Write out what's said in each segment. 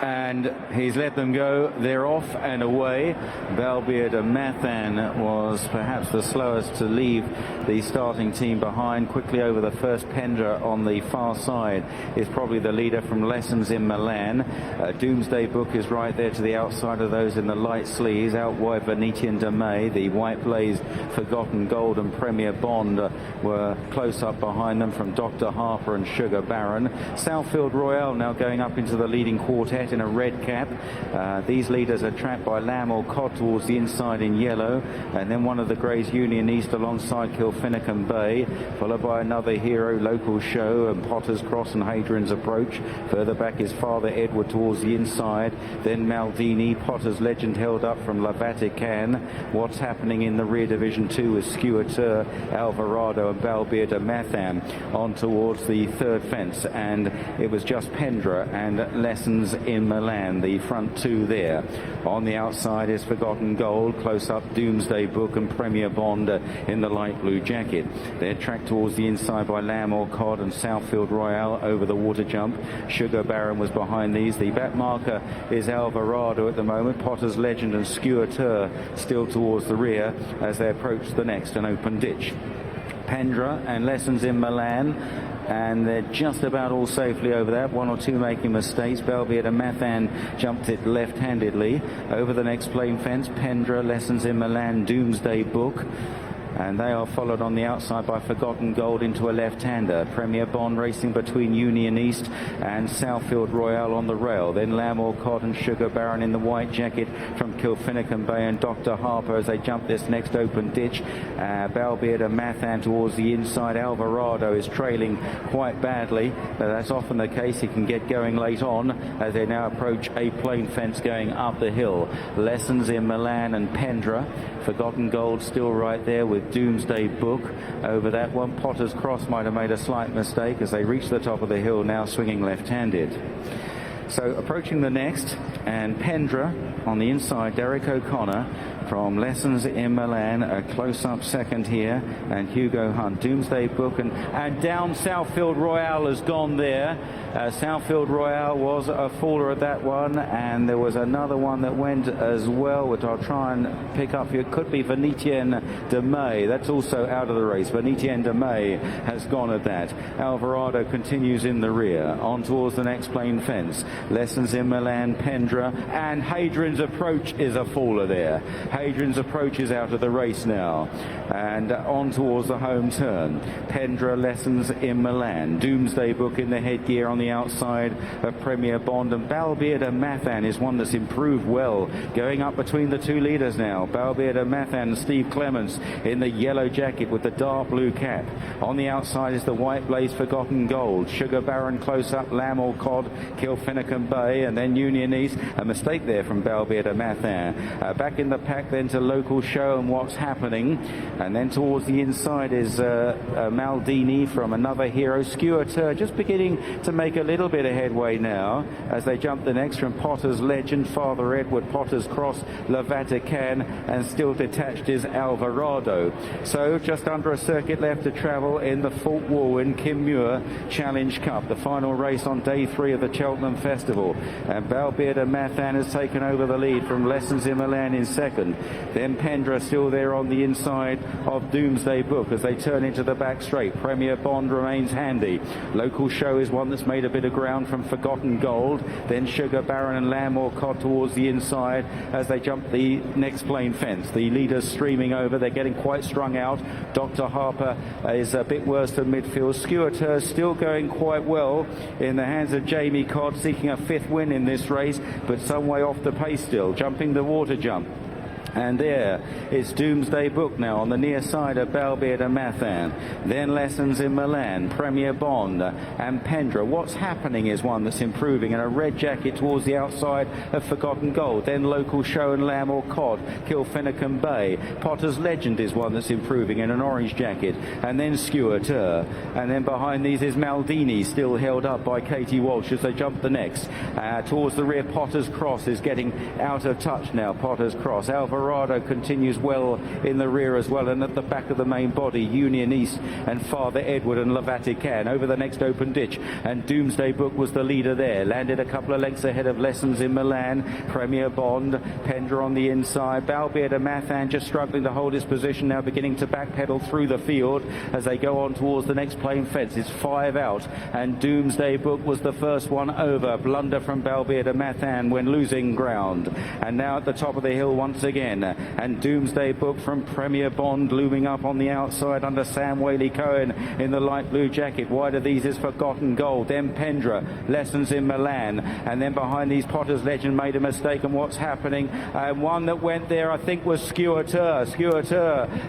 And he's let them go. They're off and away. Balbeard Mathan was perhaps the slowest to leave the starting team behind. Quickly over the first. Pendra on the far side is probably the leader from Lessons in Milan. Domesday Book is right there to the outside of those in the light sleeves. Out wide, Venetian de May, the white blazed Forgotten Gold and Premier Bond were close up behind them from Dr. Harper and Sugar Baron. Southfield Royale now going up into the leading quartet in a red cap. These leaders are trapped by Lamb or Cod towards the inside in yellow, and then one of the greys, Union East, alongside Kilfinnicum Bay, followed by another hero, Local Show, and Potter's Cross and Hadrian's Approach. Further back is Father Edward towards the inside, then Maldini, Potter's Legend held up from La Vatican. What's happening in the rear division 2 is Skeweter, Alvarado and Balbeard Mathan on towards the third fence, and it was just Pendra and Lessons in Milan, the front two there. On the outside is Forgotten Gold, close up Domesday Book and Premier Bond in the light blue jacket. They're tracked towards the inside by Lamb or Cod and Southfield Royale over the water jump. Sugar Baron was behind these. The back marker is Alvarado at the moment. Potter's Legend and Skeweter still towards the rear as they approach the next and open ditch. Pendra and Lessons in Milan, and they're just about all safely over that. One or two making mistakes. Balbeard Mathan jumped it left-handedly. Over the next plain fence, Pendra, Lessons in Milan, Domesday Book. And they are followed on the outside by Forgotten Gold into a left-hander. Premier Bond racing between Union East and Southfield Royale on the rail. Then Lamb or Cod and Sugar Baron in the white jacket from Kilfinnicum Bay and Dr. Harper as they jump this next open ditch. Balbeard Mathan towards the inside. Alvarado is trailing quite badly, but that's often the case. He can get going late on as they now approach a plain fence going up the hill. Lessons in Milan and Pendra. Forgotten Gold still right there with Domesday Book over that one. Potter's Cross might have made a slight mistake as they reach the top of the hill, now swinging left-handed. So approaching the next, and Pendra on the inside, Derek O'Connor from Lessons in Milan, a close-up second here, and Hugo Hunt. Domesday Book and down Southfield Royale has gone there. Southfield Royale was a faller at that one, and there was another one that went as well, which I'll try and pick up here. It could be Venetian de May. That's also out of the race. Venetian de May has gone at that. Alvarado continues in the rear, on towards the next plain fence. Lessons in Milan, Pendra, and Hadrian's Approach is a faller there. Hadrian's Approach is out of the race now, and on towards the home turn. Pendra, Lessons in Milan, Domesday Book in the headgear on the outside of Premier Bond, and Balbeard Mathan is one that's improved well, going up between the two leaders now. Balbeard Mathan and Steve Clements in the yellow jacket with the dark blue cap. On the outside is the white blaze Forgotten Gold. Sugar Baron close up, Lamb or Cod, Kilfinnicum Bay, and then Union East. A mistake there from Balbeard Mathan. Back in the pack then to Local Show and What's Happening, and then towards the inside is Maldini from another hero. Skeweter just beginning to make a little bit of headway now as they jump the next from Potter's Legend, Father Edward, Potter's Cross, La Vatican, and still detached is Alvarado. So just under a circuit left to travel in the Fulke Walwyn Kim Muir Challenge Cup, the final race on day 3 of the Cheltenham Festival. And Balbeard Mathan has taken over the lead from Lessons in Milan in second. Then Pendra still there on the inside of Domesday Book as they turn into the back straight. Premier Bond remains handy. Local Show is one that's made a bit of ground from Forgotten Gold. Then Sugar Baron and Lamb or Cod towards the inside as they jump the next plain fence. The leaders streaming over. They're getting quite strung out. Dr. Harper is a bit worse than midfield. Skeweter still going quite well in the hands of Jamie Codd, seeking a 5th win in this race, but some way off the pace still, jumping the water jump. And there is Domesday Book now on the near side of Balbeard Mathan. Then Lessons in Milan, Premier Bond and Pendra. What's Happening is one that's improving in a red jacket towards the outside of Forgotten Gold. Then Local Show and Lamb or Cod, Kilfinnicum Bay. Potter's Legend is one that's improving in an orange jacket. And then Skeweter. And then behind these is Maldini, still held up by Katie Walsh as they jump the next. Towards the rear, Potter's Cross is getting out of touch now. Potter's Cross. Alvarado Alvarado continues well in the rear as well, and at the back of the main body, Union East and Father Edward and La Vatican over the next open ditch, and Domesday Book was the leader there, landed a couple of lengths ahead of Lessons in Milan, Premier Bond, Pendra on the inside, Balbeard and Mathan just struggling to hold his position, now beginning to backpedal through the field as they go on towards the next plain fence. It's 5 out, and Domesday Book was the first one over. Blunder from Balbeard and Mathan when losing ground, and now at the top of the hill once again, and Domesday Book from Premier Bond looming up on the outside under Sam Whaley-Cohen in the light blue jacket. Wide of these is Forgotten Gold, then Pendra, Lessons in Milan, and then behind these Potter's Legend made a mistake on what's happening, and one that went there I think was Skeweter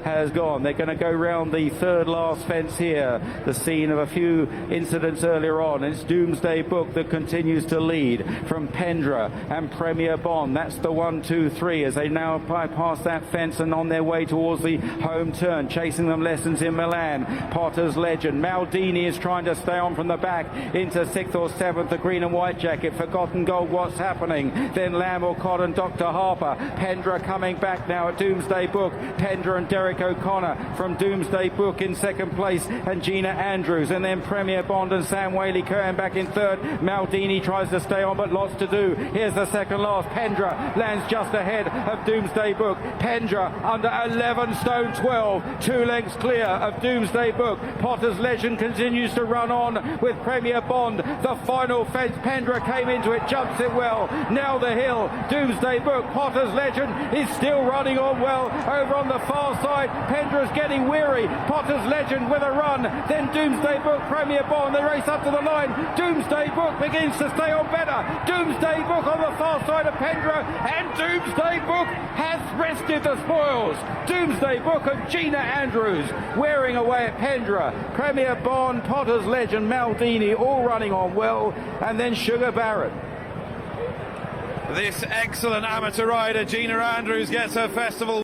has gone. They're going to go round the third last fence here, the scene of a few incidents earlier on. It's Domesday Book that continues to lead from Pendra and Premier Bond. That's the 1, 2, 3 as they now bypass that fence and on their way towards the home turn. Chasing them, Lessons in Milan, Potter's Legend. Maldini is trying to stay on from the back into 6th or 7th, the green and white jacket. Forgotten Gold, what's happening? Then Lamb O'Connor and Dr. Harper. Pendra coming back now at Domesday Book. Pendra and Derek O'Connor from Domesday Book in second place, and Gina Andrews, and then Premier Bond and Sam Whaley-Cohen back in third. Maldini tries to stay on, but lots to do. Here's the second last. Pendra lands just ahead of Domesday Book. Pendra under 11 stone 12, 2 lengths clear of Domesday Book. Potter's Legend continues to run on with Premier Bond. The final fence, Pendra came into it, jumps it well. Now the hill, Domesday Book, Potter's Legend is still running on well. Over on the far side, Pendra's getting weary. Potter's Legend with a run, then Domesday Book, Premier Bond, they race up to the line. Domesday Book begins to stay on better. Domesday Book on the far side of Pendra, and Domesday Book has wrested the spoils. Domesday Book and Gina Andrews wearing away at Pendra. Premier Bond, Potter's Legend, Maldini all running on well, and then Sugar Barrett. This excellent amateur rider, Gina Andrews, gets her festival